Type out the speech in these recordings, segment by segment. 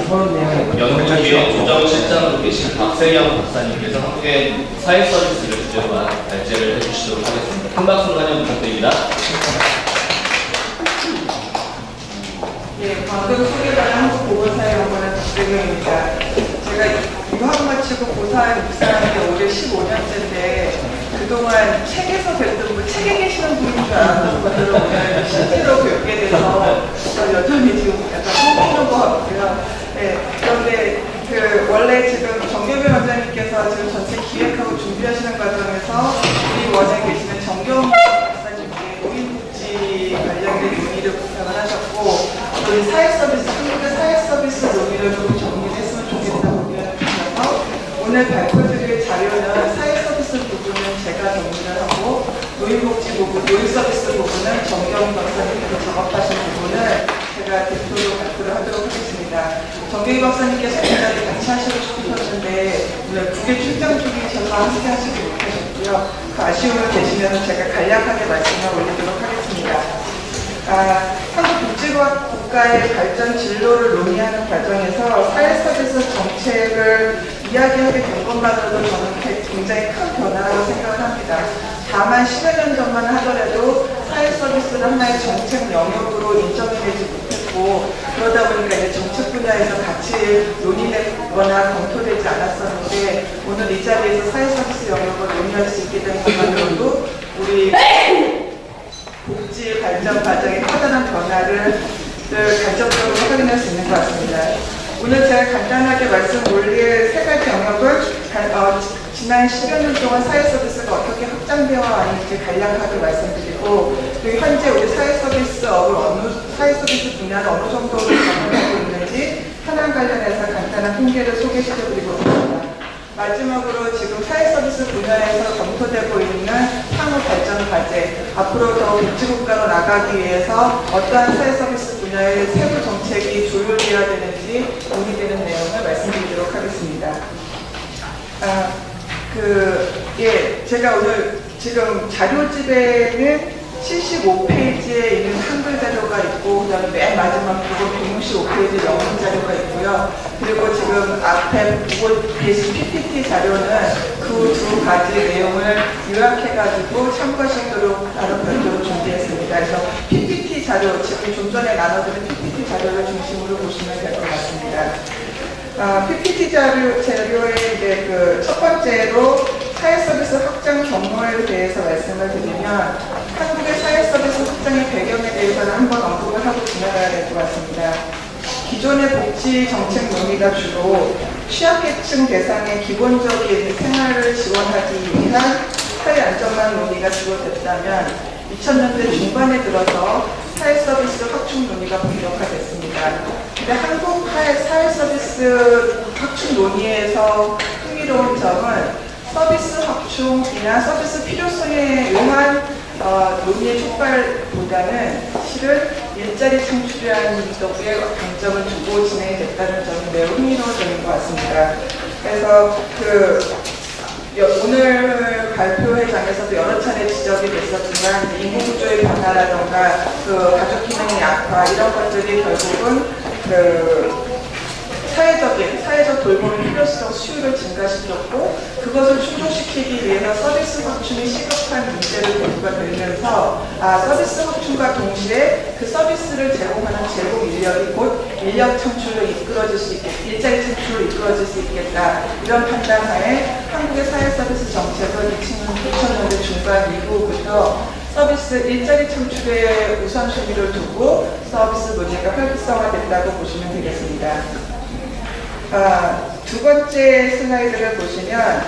연구위원 조정실장으로 계신 박세영 박사님께서 한국의 사회 서비스를 주제로 한 발제를 해주시도록 하겠습니다. 큰 박수로 환영 부탁드립니다. 예, 방금 소개받은 한국보건사회연구원 박세경입니다. 제가 유학 마치고 고사에 입사한 게 올해 15년째인데 그동안 책에서 뵀던 분, 책에 계시는 분인 줄 알았던 분들을 오늘 실제로 뵙게 돼서 여전히 지금 약간 소문인 것 같고요. 네, 그런데 원래 지금 정경배 원장님께서 지금 전체 기획하고 준비하시는 과정에서 우리 원에 계시는 정경 박사님께 노인복지 관련된 논의를 부탁을 하셨고 저희 사회서비스, 한국의 사회서비스 논의를 좀 정리했으면 좋겠다고 의견을 주셔서 오늘 발표드릴 자료는 사회서비스 부분은 제가 정리를 하고 노인복지 부분, 노인서비스 부분은 정경 박사님께서 작업하신 부분을 제가 대표로 발표를 하도록 하겠습니다. 정경희 박사님께서 이 자리 같이 하시고 싶으셨는데 오늘 국외 출장 중이셔서 함께 하시지 못하셨고요. 그 아쉬움을 계시면 제가 간략하게 말씀을 올리도록 하겠습니다. 한국복지과 국가의 발전 진로를 논의하는 과정에서 사회서비스 정책을 이야기하게 된 것만으로도 저는 굉장히 큰 변화라고 생각을 합니다. 다만 10여 년 전만 하더라도 사회서비스는 하나의 정책 영역으로 인정이 되지 못했고 그러다 보니까 이제 정책 분야에서 같이 논의되거나 검토되지 않았었는데 오늘 이 자리에서 사회서비스 영역을 논의할 수 있게 된 것만으로도 우리 복지 발전 과정의 커다란 변화를 간접적으로 확인할 수 있는 것 같습니다. 오늘 제가 간단하게 말씀 올릴 세 가지 영역을 지난 10여 년 동안 사회서비스가 어떻게 확장되어 왔는지 간략하게 말씀드리고 그리고 현재 우리 사회서비스 분야를 어느 정도로 적응하고 있는지 현안 관련해서 간단한 통계를 소개시켜드리고 있습니다. 마지막으로 지금 사회서비스 분야에서 검토되고 있는 향후 발전 과제, 앞으로 더 복지국가로 나가기 위해서 어떠한 사회서비스 분야의 세부 정책이 조율되어야 되는지 논의되는 내용을 말씀드리도록 하겠습니다. 제가 오늘 지금 자료집에는 75페이지에 있는 한글 자료가 있고 그다음에 맨 마지막 부분 165페이지 영문 자료가 있고요. 그리고 지금 앞에 보고 계신 PPT 자료는 그 두 가지 내용을 요약해가지고 참고하시도록 따로 별도로 준비했습니다. 그래서 PPT 자료, 지금 좀 전에 나눠드린 PPT 자료를 중심으로 보시면 될 것 같습니다. PPT 자료의 이제 첫 번째로 사회서비스 확장 경로에 대해서 말씀을 드리면 한국의 사회서비스 확장의 배경에 대해서는 한번 언급을 하고 지나가야 될 것 같습니다. 기존의 복지 정책 논의가 주로 취약계층 대상의 기본적인 생활을 지원하기 위한 사회 안전망 논의가 주로 됐다면 2000년대 중반에 들어서 사회서비스 확충 논의가 본격화됐습니다. 근데 한국 사회서비스 확충 논의에서 흥미로운 점은 서비스 확충이나 서비스 필요성에 의한 논의의 촉발보다는 실은 일자리 창출이라는 것에 강점을 두고 진행이 됐다는 점이 매우 흥미로운 점인 것 같습니다. 그래서 오늘 발표회장에서도 여러 차례 지적이 됐었지만 인구구조의 변화라던가 가족 기능의 악화 이런 것들이 결국은 사회적 돌봄의 필요성 수요를 증가시켰고 그것을 충족시키기 위해서 서비스 확충이 시급한 문제를 대두가 되면서 서비스 확충과 동시에 그 서비스를 제공하는 제공 인력이 곧 인력 창출로 이끌어질 수 있겠다, 일자리 창출로 이끌어질 수 있겠다 이런 판단하에 한국의 사회서비스 정책은 2000년대 중반 이후부터 서비스 일자리 창출에 우선순위를 두고 서비스 논의가 활성화됐다고 보시면 되겠습니다. 두 번째 슬라이드를 보시면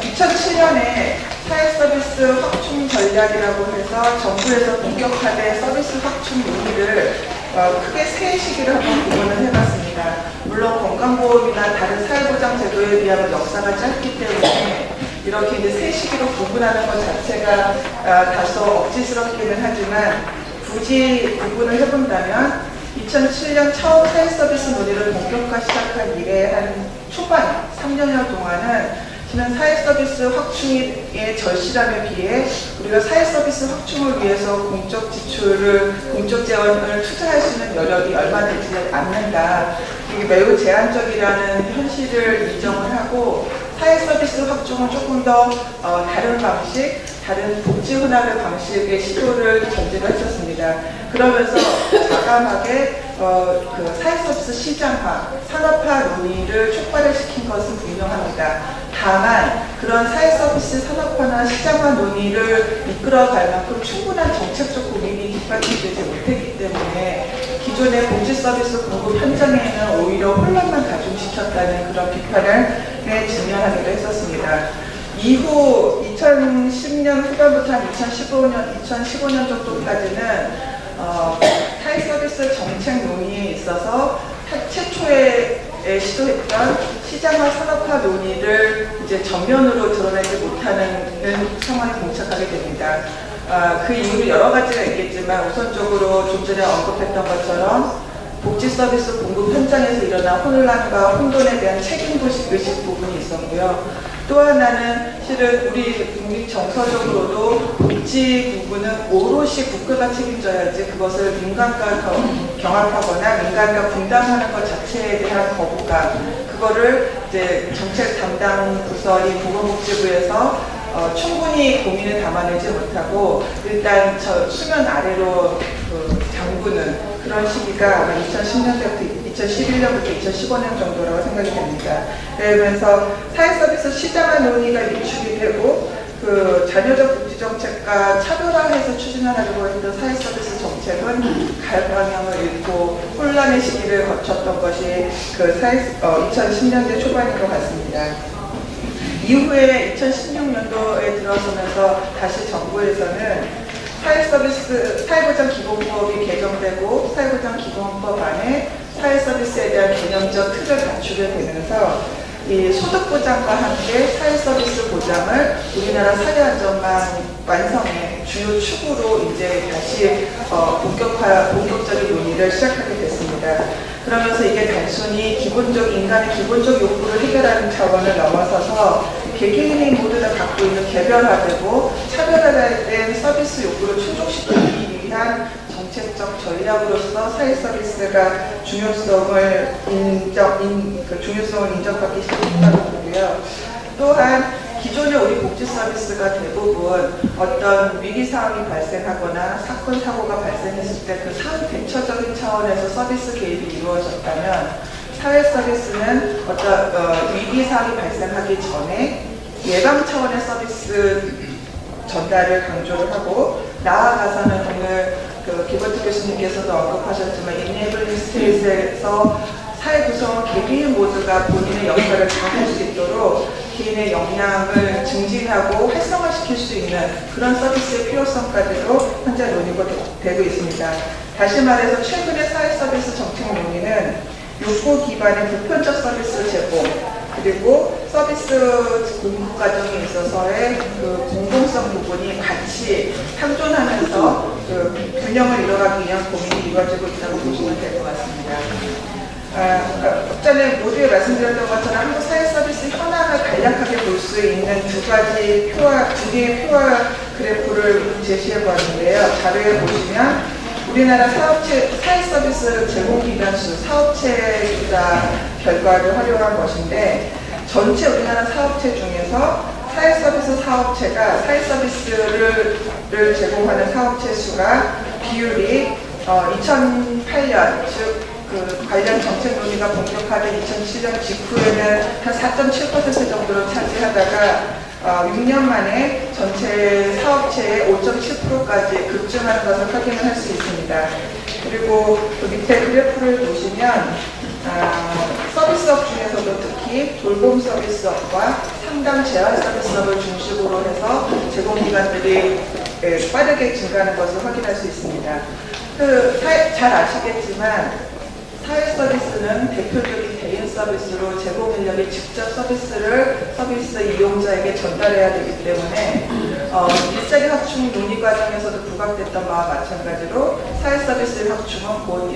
2007년에 사회서비스 확충 전략이라고 해서 정부에서 본격화된 서비스 확충 논의를 크게 세 시기를 한번 구분을 해봤습니다. 물론 건강보험이나 다른 사회보장 제도에 비하면 역사가 짧기 때문에 이렇게 이제 세 시기로 구분하는 것 자체가 다소 억지스럽기는 하지만 굳이 구분을 해본다면 2007년 처음 사회서비스 논의를 본격화 시작한 이래 한 초반 3년여 동안은 저는 사회 서비스 확충의 절실함에 비해 우리가 사회 서비스 확충을 위해서 공적 지출을, 공적 재원을 투자할 수 있는 여력이 얼마 되지 않는다. 이게 매우 제한적이라는 현실을 인정을 하고 사회 서비스 확충은 조금 더 다른 방식, 다른 복지 혼합의 방식의 시도를 전제로 했었습니다. 그러면서 과감하게 그 사회 서비스 시장화, 산업화 논의를 촉발을 시킨 것은 분명합니다. 다만 그런 사회 서비스 산업화나 시장화 논의를 이끌어갈 만큼 충분한 정책적 고민이 뒷받침되지 못했기 때문에 기존의 복지 서비스 공급 현장에는 오히려 혼란만 가중시켰다는 그런 비판을 직면하기도 했었습니다. 이후 2010년 후반부터 한 2015년 정도까지는 사회 서비스 정책 논의에 있어서 최초에 시도했던 시장화 산업화 논의를 이제 전면으로 드러내지 못하는 상황에 봉착하게 됩니다. 그 이유로 여러 가지가 있겠지만 우선적으로 좀 전에 언급했던 것처럼 복지 서비스 공급 현장에서 일어난 혼란과 혼돈에 대한 책임의식 부분이 있었고요. 또 하나는 실은 우리 국민 정서적으로도 복지 부분은 오롯이 국가가 책임져야지 그것을 민간과 경합하거나 민간과 분담하는 것 자체에 대한 거부감, 그거를 이제 정책 담당 부서인 보건복지부에서 충분히 고민을 담아내지 못하고 일단 저 수면 아래로 잠그는 그런 시기가 아마 2010년부터 2011년부터 2015년 정도라고 생각이 됩니다. 그러면서 사회 서비스 시장화 논의가 위축이 되고 그 자녀적 복지 정책과 차별화해서 추진하려고 했던 사회 서비스 정책은 갈방향을 잃고 혼란의 시기를 거쳤던 것이 그 2010년대 초반인 것 같습니다. 이후에 2016년도에 들어서면서 다시 정부에서는 사회보장기본법이 개정되고 사회보장기본법 안에 사회서비스에 대한 개념적 틀을 갖추게 되면서 이 소득보장과 함께 사회서비스 보장을 우리나라 사회안전망 완성의 주요 축으로 이제 다시 본격적인 논의를 시작하게 됐습니다. 그러면서 이게 단순히 인간의 기본적 욕구를 해결하는 차원을 넘어서서 개개인이 모두 다 갖고 있는 개별화되고 차별화된 서비스 욕구를 충족시키기 위한 정책적 전략으로서 사회 서비스가 중요성을 인정받기 시작했다고 보고요. 또한 기존의 우리 복지 서비스가 대부분 어떤 위기 상황이 발생하거나 사건 사고가 발생했을 때 그 상황 대처적인 차원에서 서비스 개입이 이루어졌다면 사회 서비스는 어떤 위기 상황이 발생하기 전에 예방 차원의 서비스 전달을 강조를 하고 나아가서는 오늘 김원택 교수님께서도 언급하셨지만 인네이블링 스테이트에서 사회 구성원 개개인 모두가 본인의 역할을 잘 할 수 있도록 개인의 역량을 증진하고 활성화시킬 수 있는 그런 서비스의 필요성까지도 현재 논의가 되고 있습니다. 다시 말해서 최근의 사회 서비스 정책 논의는 욕구 기반의 보편적 서비스 제공 그리고 서비스 공급 과정에 있어서의 그 공공성 부분이 같이 상존하면서 그 균형을 이뤄가기 위한 고민이 이루어지고 있다고 보시면 될 것 같습니다. 전에 모두에 말씀드렸던 것처럼 한국 사회 서비스 현황을 간략하게 볼 수 있는 두 개의 표와 그래프를 제시해 보았는데요. 자료에 보시면 우리나라 사회 서비스 제공 기관수 사업체 조사 결과를 활용한 것인데 전체 우리나라 사업체 중에서 사회 서비스 사업체가 사회 서비스를 제공하는 사업체 수가 비율이 2008년 즉 그 관련 정책 논의가 본격화된 2007년 직후에는 한 4.7% 정도를 차지하다가 6년 만에 전체 사업체의 5.7%까지 급증하는 것을 확인을 할 수 있습니다. 그리고 그 밑에 그래프를 보시면 서비스업 중에서도 특히 돌봄 서비스업과 상담 재활 서비스업을 중심으로 해서 제공기관들이 빠르게 증가하는 것을 확인할 수 있습니다. 잘 아시겠지만 사회 서비스는 대표적인 대인 서비스로 제공 인력이 직접 서비스 이용자에게 전달해야 되기 때문에 일자리 확충 논의 과정에서도 부각됐던 바와 마찬가지로 사회 서비스 확충은 곧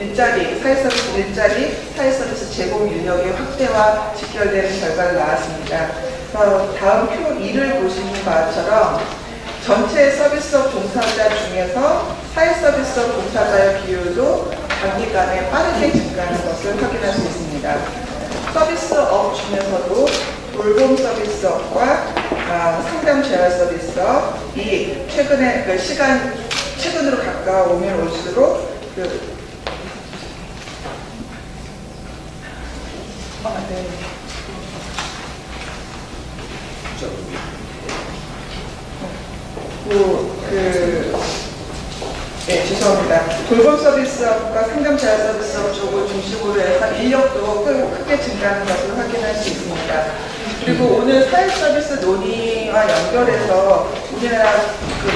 사회 서비스 제공 인력의 확대와 직결되는 결과를 낳았습니다. 다음 표 2를 보시는 바처럼 전체 서비스업 종사자 중에서 사회서비스업 종사자의 비율도 단기간에 빠르게 증가하는 것을 확인할 수 있습니다. 서비스업 중에서도 돌봄 서비스업과 상담 재활 서비스업이 최근으로 가까우면 올수록 죄송합니다. 돌봄 서비스업과 상담 재활 서비스업 쪽을 중심으로 해서 인력도 크게 증가하는 것을 확인할 수 있습니다. 그리고 오늘 사회 서비스 논의와 연결해서 우리나라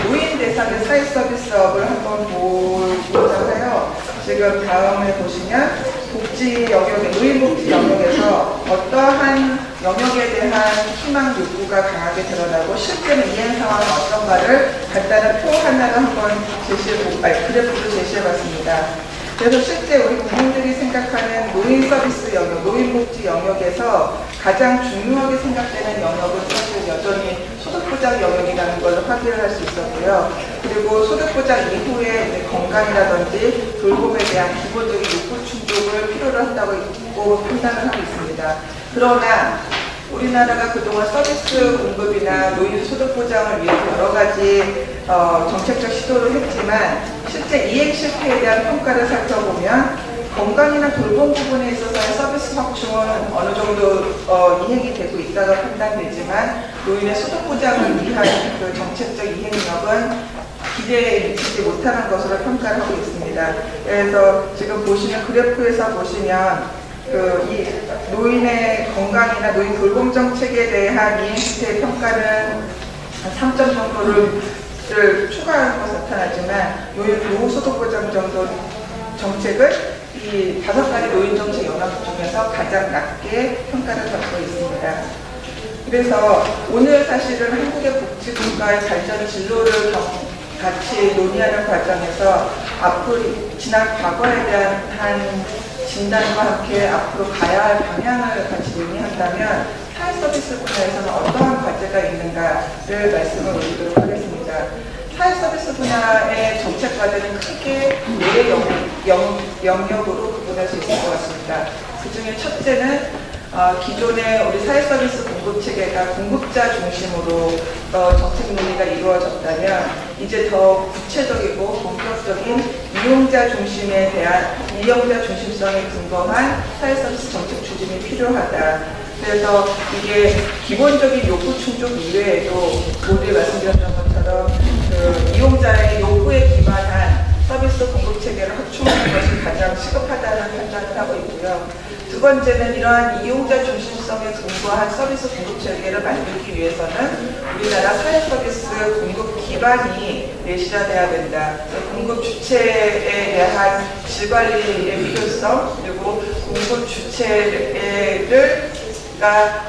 노인 대상의 사회 서비스업을 한번 보고자 해요. 지금 다음에 보시면 복지 영역의 노인 복지 영역에서 어떠한 영역에 대한 희망 욕구가 강하게 드러나고 실제는 이행 상황은 어떤가를 간단한 표 하나를 한번 그래프로 제시해봤습니다. 그래서 실제 우리 국민들이 생각하는 노인 서비스 영역, 노인 복지 영역에서 가장 중요하게 생각되는 영역은 사실 여전히 소득보장 영역이라는 걸 확인을 할 수 있었고요. 그리고 소득보장 이후에 건강이라든지 돌봄에 대한 기본적인 욕구 충족을 필요로 한다고 판단을 하고 있습니다. 그러나 우리나라가 그동안 서비스 공급이나 노인 소득 보장을 위해서 여러 가지 정책적 시도를 했지만 실제 이행 실패에 대한 평가를 살펴보면 건강이나 돌봄 부분에 있어서의 서비스 확충은 어느 정도 이행이 되고 있다고 판단되지만 노인의 소득 보장을 위한 그 정책적 이행력은 기대에 미치지 못하는 것으로 평가를 하고 있습니다. 그래서 지금 보시는 그래프에서 보시면 이 노인의 건강이나 노인 돌봄 정책에 대한 이행 실패의 평가는 3점 정도를 추가하는 것으로 나타나지만 노인 노후소득 보장 정도 정책을 이 5가지 노인 정책 영역 중에서 가장 낮게 평가를 받고 있습니다. 그래서 오늘 사실은 한국의 복지국가의 발전 진로를 같이 논의하는 과정에서 앞으로 지난 과거에 대한 진단과 함께 앞으로 가야 할 방향을 같이 논의한다면 사회 서비스 분야에서는 어떠한 과제가 있는가를 말씀을 드리도록 하겠습니다. 사회 서비스 분야의 정책 과제는 크게 4개 영역으로 구분할 수 있을 것 같습니다. 그 중에 첫째는 기존의 우리 사회 서비스 공급 체계가 공급자 중심으로 정책 논의가 이루어졌다면 이제 더 구체적이고 본격적인 이용자 중심성에 근거한 사회 서비스 정책 추진이 필요하다. 그래서 이게 기본적인 욕구 충족 이외에도 모두 말씀드렸던 것처럼 이용자의 요구에 기반한 서비스 공급 체계를 확충하는 것이 가장 시급하다는 판단을 하고 있고요. 두 번째는 이러한 이용자 중심성에 근거한 서비스 공급 체계를 만들기 위해서는 우리나라 사회 서비스 공급 기반이 내실화돼야 된다. 공급 주체에 대한 질관리의 필요성 그리고 공급 주체를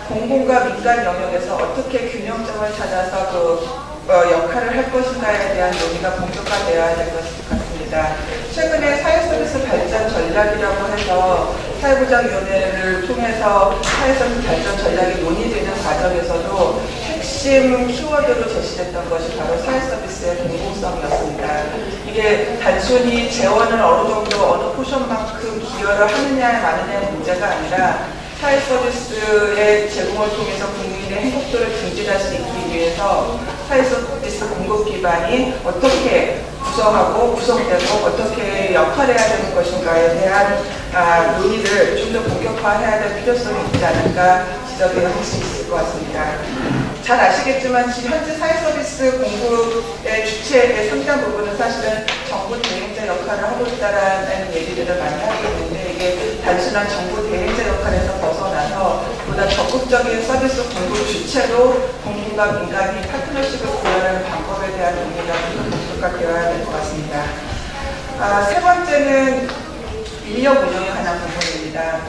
공공과 민간 영역에서 어떻게 균형점을 찾아서 역할을 할 것인가에 대한 논의가 본격화되어야 될 것 같습니다. 최근에 사회서비스 발전 전략이라고 해서 사회보장위원회를 통해서 사회서비스 발전 전략이 논의되는 과정에서도 핵심 키워드로 제시됐던 것이 바로 사회서비스의 공공성이었습니다. 이게 단순히 재원을 어느 정도 어느 포션만큼 기여를 하느냐 마느냐의 문제가 아니라 사회 서비스의 제공을 통해서 국민의 행복도를 증진할 수 있기 위해서 사회 서비스 공급 기반이 어떻게 구성되고 어떻게 역할해야 되는 것인가에 대한 논의를 좀 더 본격화해야 될 필요성이 있지 않을까 지적을 할 수 있을 것 같습니다. 잘 아시겠지만 지금 현재 사회 서비스 공급의 주체의 상당 부분은 사실은 정부 대행자 역할을 하고 있다는 얘기들을 많이 하고 있는데 이게 단순한 정부 대행자 역할에서 벗어나서 보다 적극적인 서비스 공급 주체로 공공과 민간이 파트너십을 구현하는 방법에 대한 논의가 본격화되어야 될 것 같습니다. 세 번째는 인력 운영에 관한 부분입니다.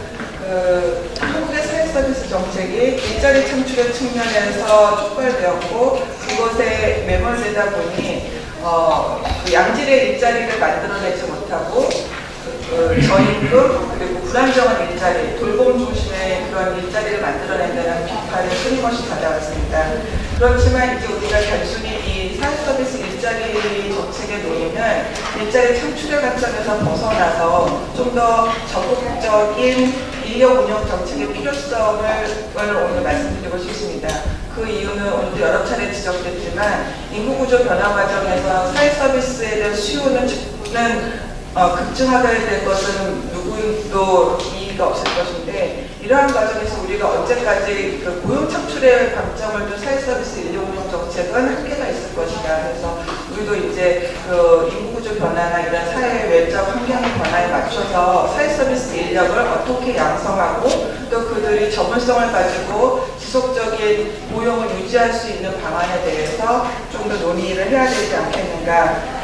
한국의 사회 서비스 정책이 일자리 창출의 측면에서 촉발되었고 그것에 매몰되다 보니 양질의 일자리를 만들어내지 못하고 저임금 그리고 불안정한 일자리, 돌봄 중심의 그런 일자리를 만들어낸다는 비판을 흔히 끊임없이 받아왔습니다. 그렇지만 이제 우리가 단순히 이 사회서비스 일자리 정책의 논의는 일자리 창출의 관점에서 벗어나서 좀 더 적극적인 인력 운영 정책의 필요성을 오늘 말씀드리고 싶습니다. 그 이유는 오늘도 여러 차례 지적됐지만 인구구조 변화 과정에서 사회서비스에 대한 수요는 급증하게 될 것은 누구도 이의가 없을 것인데 이러한 과정에서 우리가 언제까지 그 고용 창출의 방점을 둔 사회서비스 인력운영 정책은 한계가 있을 것이다. 그래서 우리도 이제 그 인구구조 변화나 이런 사회 외적 환경의 변화에 맞춰서 사회서비스 인력을 어떻게 양성하고 또 그들이 전문성을 가지고 지속적인 고용을 유지할 수 있는 방안에 대해서 좀 더 논의를 해야 되지 않겠는가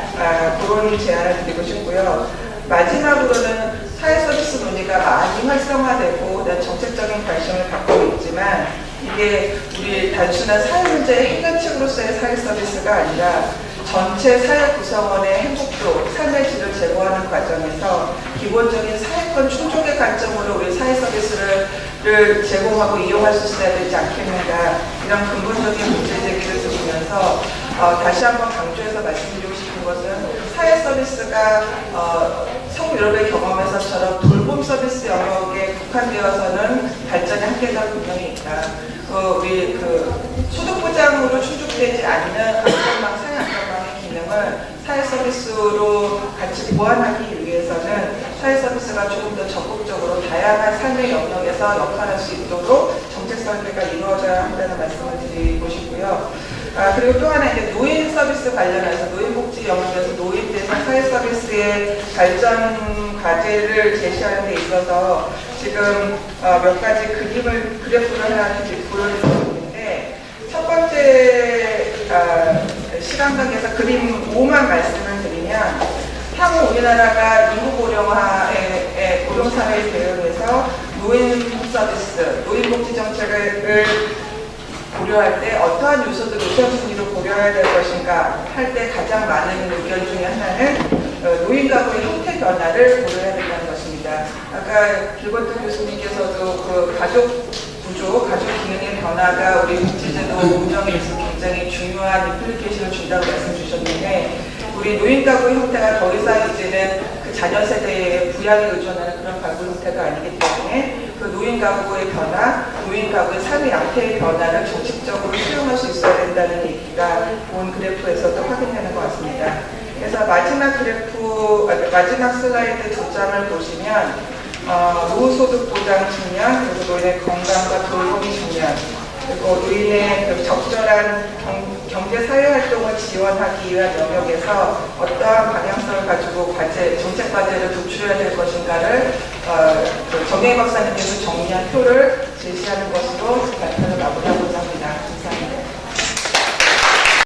그런 제안을 드리고 싶고요. 마지막으로는 사회서비스 논의가 많이 활성화되고 정책적인 관심을 갖고 있지만 이게 우리 단순한 사회 문제의 해결책으로서의 사회서비스가 아니라 전체 사회 구성원의 행복도, 삶의 질을 제고하는 과정에서 기본적인 사회권 충족의 관점으로 우리 사회서비스를 제공하고 이용할 수 있어야 되지 않겠는가 이런 근본적인 문제 제기를 드리면서 다시 한번 강조해서 말씀드리고 싶은 것은 사회서비스가 성유럽의 경험에서처럼 돌봄 서비스 영역에 국한되어서는 발전의 한계가 분명히 있다. 우리 소득보장으로 충족되지 않는 안전망, 사회 안전망의 기능을 사회 서비스로 같이 보완하기 위해서는 사회 서비스가 조금 더 적극적으로 다양한 삶의 영역에서 역할할 수 있도록 정책 설계가 이루어져야 한다는 말씀을 드리고 싶고요. 그리고 또 하나 이제 노인 서비스 관련해서 노인복지 영역에서 노인 대상 사회 서비스의 발전 과제를 제시하는 데 있어서 지금 몇 가지 그래프를 하나 보여드리는데 첫 번째 시간각에서 그림 5만 말씀을 드리면 향후 우리나라가 인구 고령화의 고령사회에 대응해서 노인 서비스, 노인복지 정책을 고려할 때 어떠한 요소들을 우선순위로 고려해야 될 것인가 할 때 가장 많은 의견 중에 하나는 노인 가구의 형태 변화를 고려해야 된다는 것입니다. 아까 길건태 교수님께서도 그 가족 구조, 가족 기능의 변화가 우리 복지제도 운영에 있어서 굉장히 중요한 임플리케이션을 준다고 말씀 주셨는데 우리 노인 가구의 형태가 더 이상 이제는 그 자녀 세대의 부양에 의존하는 그런 가구 형태가 아니기 때문에 그 노인 가구의 변화, 노인 가구의 삶의 양태의 변화를 정책적으로 수용할 수 있어야 된다는 얘기가 본 그래프에서도 확인되는 것 같습니다. 그래서 마지막 마지막 슬라이드 2장을 보시면 노후소득 보장 측면, 그리고 노인의 건강과 돌봄 측면, 그리고 노인의 적절한 경제 사회 활동을 지원하기 위한 영역에서 어떠한 방향성을 가지고 정책 과제를 도출해야 될 것인가를 정혜희 박사님께서 정리한 표를 제시하는 것으로 발표를